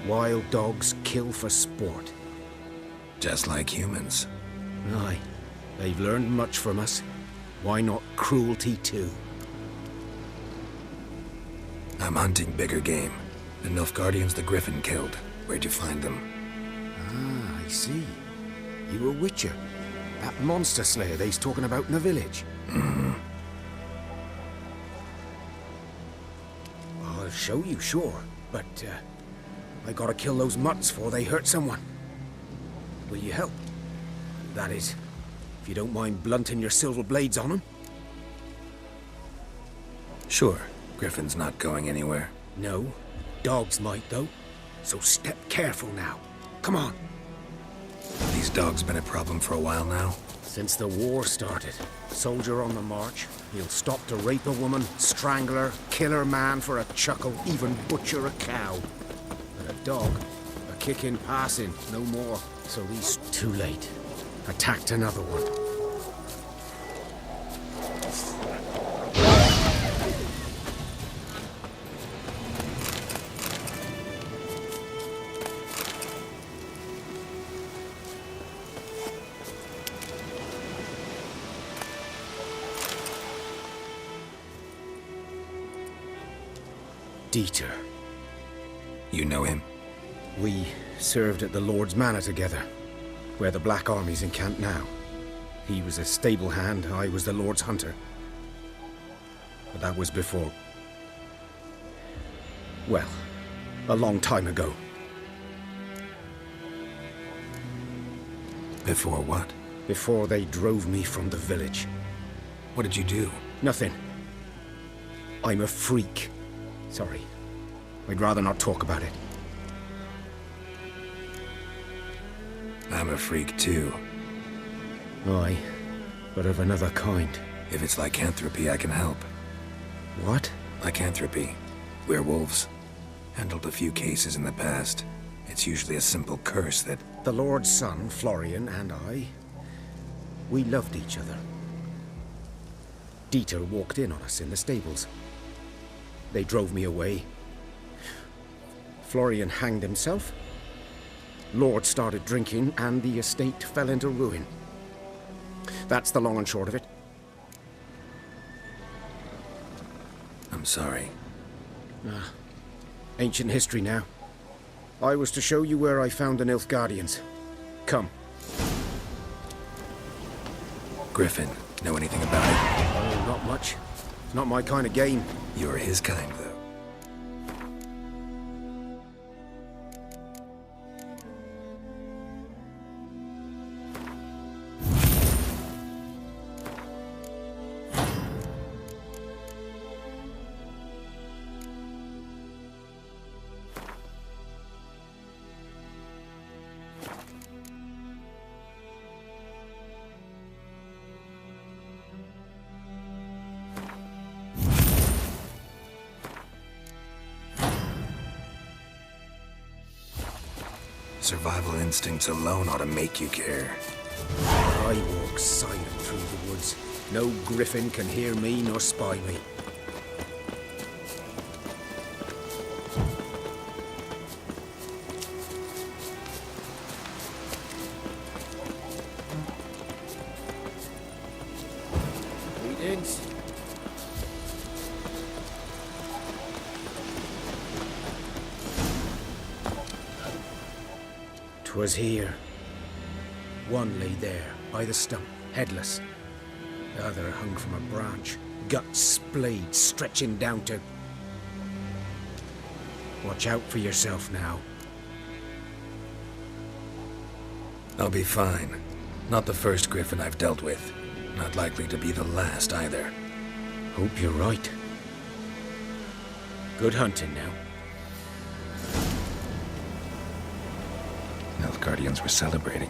Wild dogs kill for sport. Just like humans. Aye. They've learned much from us. Why not cruelty too? I'm hunting bigger game. The Nilfgaardians the Griffin killed. Where'd you find them? Ah, I see. You a witcher. That monster slayer they's talking about in the village. Mm-hmm. I'll show you, sure. But, I gotta kill those mutts before they hurt someone. Will you help? That is, if you don't mind blunting your silver blades on them. Sure. Griffin's not going anywhere. No. Dogs might, though. So step careful now. Come on. These dogs been a problem for a while now? Since the war started. Soldier on the march. He'll stop to rape a woman, strangle her, kill her man for a chuckle, even butcher a cow. But a dog, a kick in passing, no more. So he's too late. Attacked another one. Dieter. You know him? We served at the Lord's Manor together, where the Black Army's encamped now. He was a stable hand, I was the Lord's hunter. But that was before... well, a long time ago. Before what? Before they drove me from the village. What did you do? Nothing. I'm a freak. Sorry. I'd rather not talk about it. I'm a freak too. Aye, but of another kind. If it's lycanthropy, I can help. What? Lycanthropy. Werewolves. Handled a few cases in the past. It's usually a simple curse that... The Lord's son, Florian, and I... we loved each other. Dieter walked in on us in the stables. They drove me away. Florian hanged himself. Lord started drinking, and the estate fell into ruin. That's the long and short of it. I'm sorry. Ancient history now. I was to show you where I found the Nilfgaardians. Come. Griffin, know anything about it? Oh, not much. It's not my kind of game. You're his kind, though. Survival instincts alone ought to make you care. I walk silent through the woods. No griffin can hear me nor spy me. Greetings. 'Twas here. One lay there, by the stump, headless. The other hung from a branch, gut splayed, stretching down to... Watch out for yourself now. I'll be fine. Not the first griffin I've dealt with. Not likely to be the last either. Hope you're right. Good hunting now. Nilfgaardians were celebrating.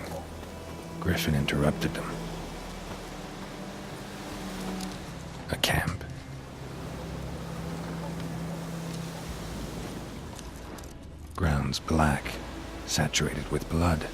Griffin interrupted them. A camp. Grounds black, saturated with blood.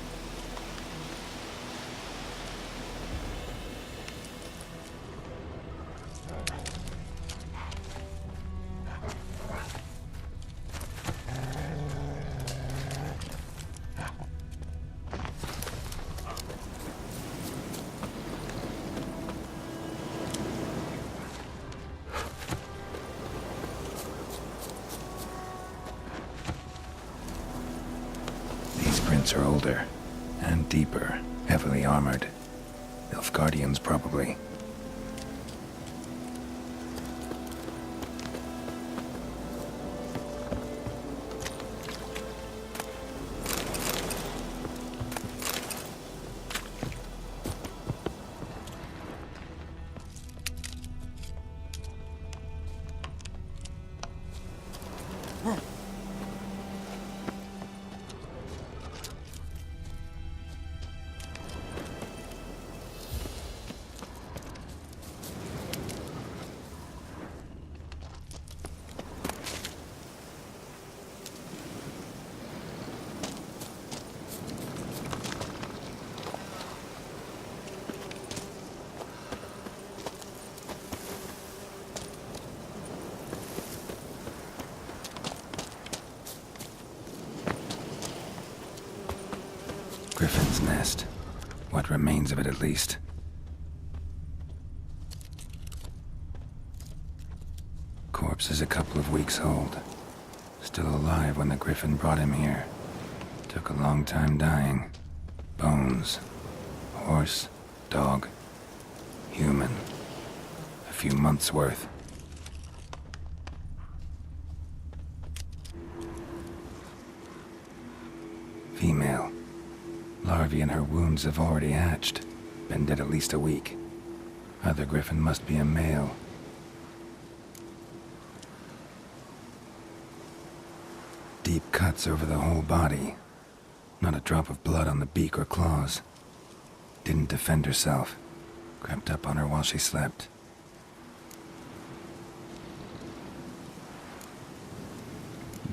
Are older and deeper, heavily armored. Nilfgaardians, probably. Griffin's nest. What remains of it, at least. Corpse is a couple of weeks old. Still alive when the Griffin brought him here. Took a long time dying. Bones. Horse. Dog. Human. A few months' worth. Female. Larvae in her wounds have already hatched. Been dead at least a week. Other Griffin must be a male. Deep cuts over the whole body. Not a drop of blood on the beak or claws. Didn't defend herself. Crept up on her while she slept.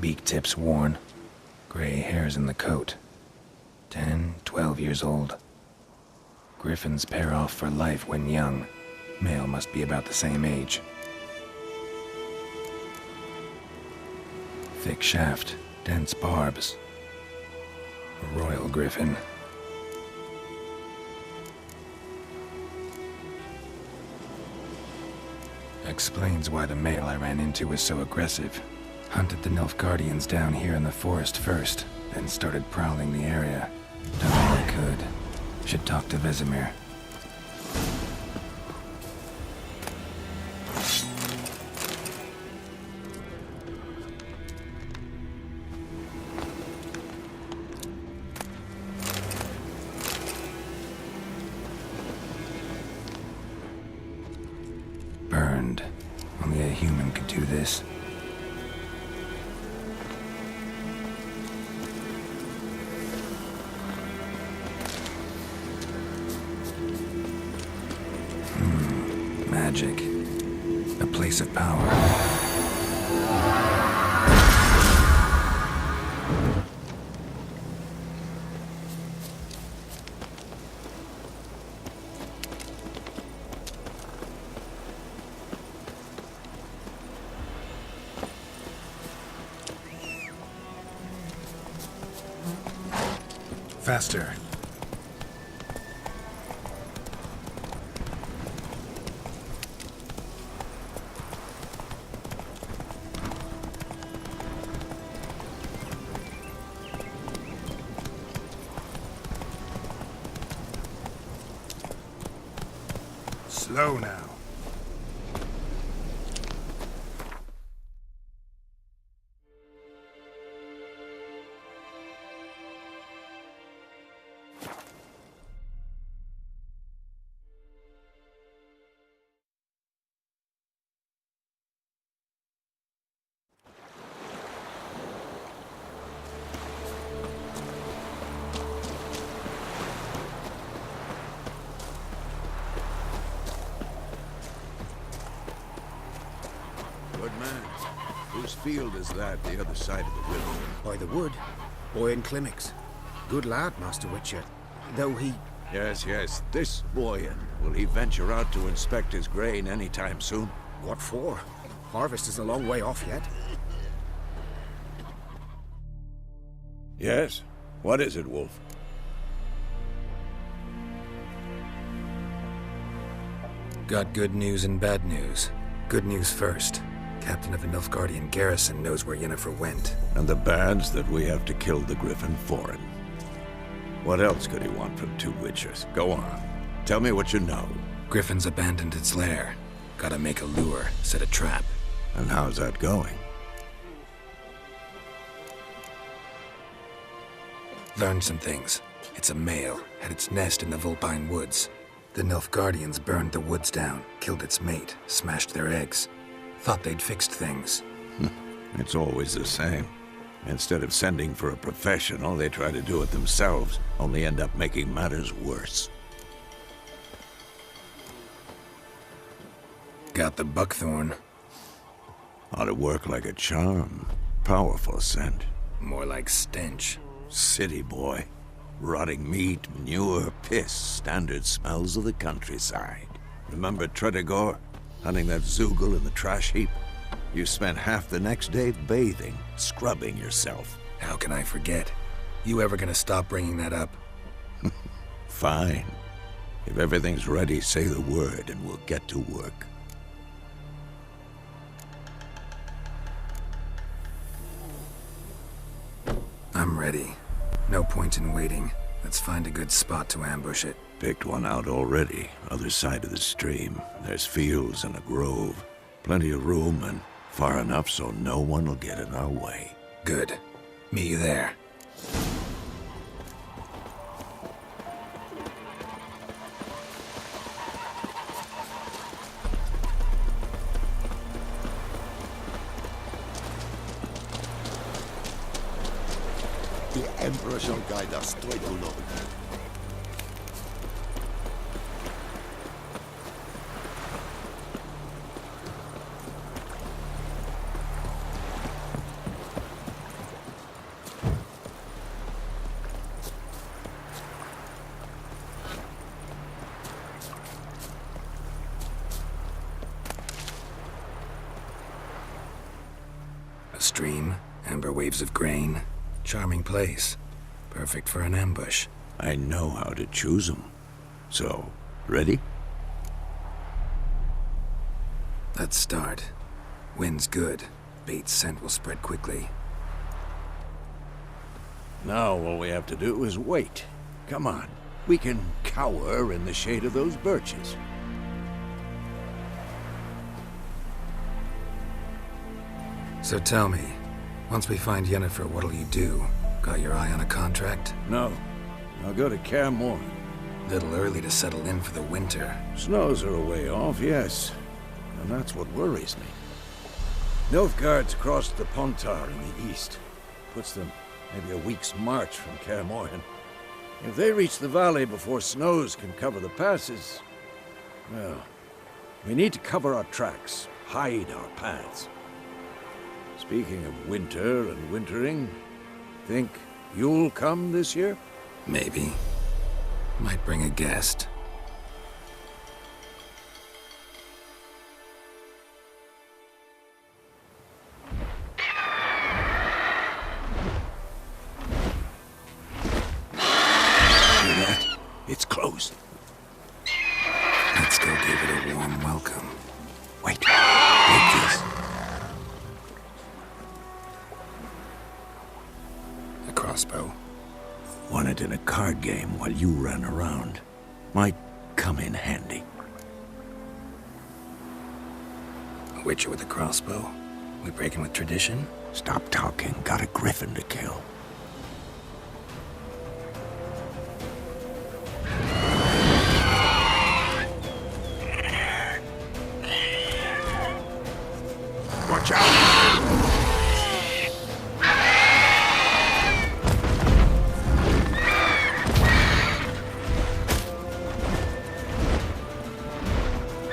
Beak tips worn. Gray hairs in the coat. 10, 12 years old. Griffins pair off for life when young. Male must be about the same age. Thick shaft, dense barbs. A royal griffin. Explains why the male I ran into was so aggressive. Hunted the Nilfgaardians down here in the forest first, then started prowling the area. Done all I could. Should talk to Vesemir. Burned. Only a human could do this. Magic. A place of power. Faster. Slow now. field is that, the other side of the river? By the wood. Boy in Climmix. Good lad, Master Witcher. Though he... Yes, yes. This Boyan. Will he venture out to inspect his grain anytime soon? What for? Harvest is a long way off yet. Yes? What is it, Wolf? Got good news and bad news. Good news first. Captain of the Nilfgaardian garrison knows where Yennefer went. And the bad's that we have to kill the Griffin for him. What else could he want from two witchers? Go on. Tell me what you know. Griffin's abandoned its lair. Gotta make a lure, set a trap. And how's that going? Learned some things. It's a male, had its nest in the Vulpine Woods. The Nilfgaardians burned the woods down, killed its mate, smashed their eggs. Thought they'd fixed things. It's always the same. Instead of sending for a professional, they try to do it themselves, only end up making matters worse. Got the buckthorn. Ought to work like a charm. Powerful scent. More like stench. City boy. Rotting meat, manure, piss, standard smells of the countryside. Remember Tredegor? Hunting that Zoogle in the trash heap? You spent half the next day bathing, scrubbing yourself. How can I forget? You ever gonna stop bringing that up? Fine. If everything's ready, say the word and we'll get to work. I'm ready. No point in waiting. Let's find a good spot to ambush it. Picked one out already. Other side of the stream. There's fields and a grove. Plenty of room and far enough so no one will get in our way. Good. Meet you there. The Emperor shall guide us straight along. A stream, amber waves of grain. Charming place. Perfect for an ambush. I know how to choose them. So, ready? Let's start. Wind's good. Bait's scent will spread quickly. Now all we have to do is wait. Come on. We can cower in the shade of those birches. So tell me, once we find Yennefer, what'll you do? Got your eye on a contract? No. I'll go to Kaer Morhen. Little early to settle in for the winter. Snows are a way off, yes. And that's what worries me. Nilfgaard's crossed the Pontar in the east. Puts them maybe a week's march from Kaer Morhen. If they reach the valley before snows can cover the passes, well, we need to cover our tracks, hide our paths. Speaking of winter and wintering, think you'll come this year? Maybe. Might bring a guest. Hear that? It's closed. Let's go give it a warm welcome. Wait. Take this. A crossbow. Won it in a card game while you ran around. Might come in handy. A witcher with a crossbow? We breaking with tradition? Stop talking. Got a griffin to kill. Watch out!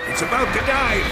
It's about to dive!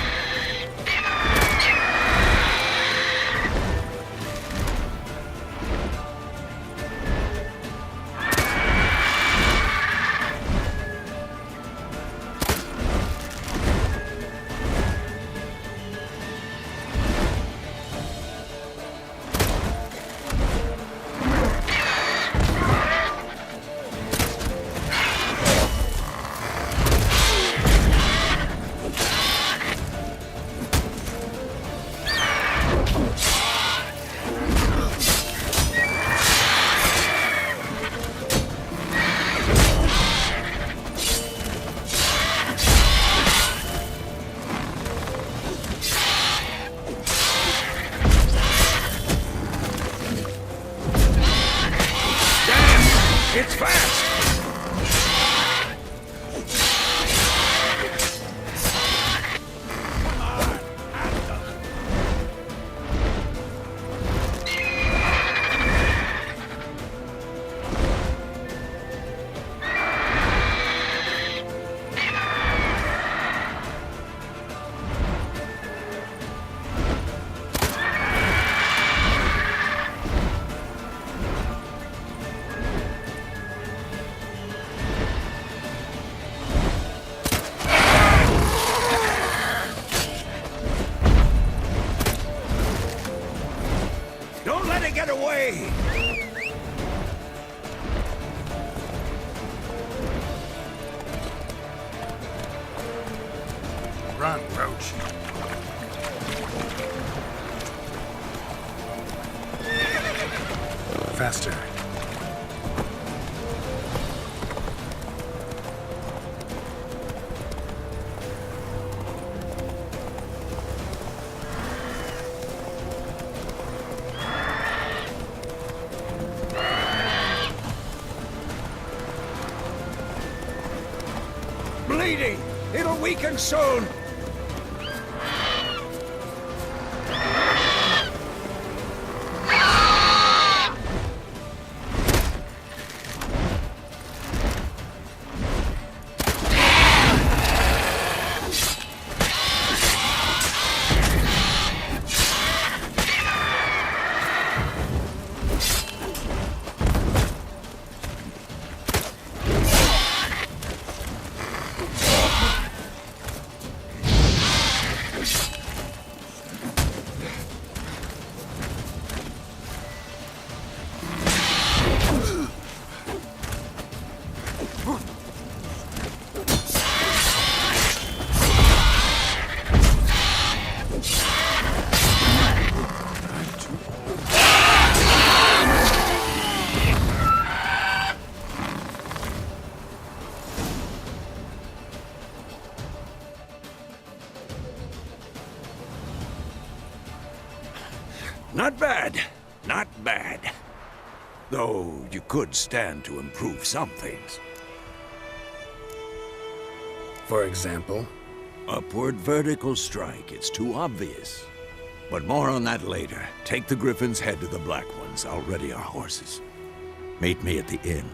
It's fast! Don't let it get away! Run, Roach. Faster. Bleeding! It'll weaken soon! Not bad. Not bad. Though you could stand to improve some things. For example? Upward vertical strike. It's too obvious. But more on that later. Take the Griffin's head to the Black Ones. I'll ready our horses. Meet me at the inn.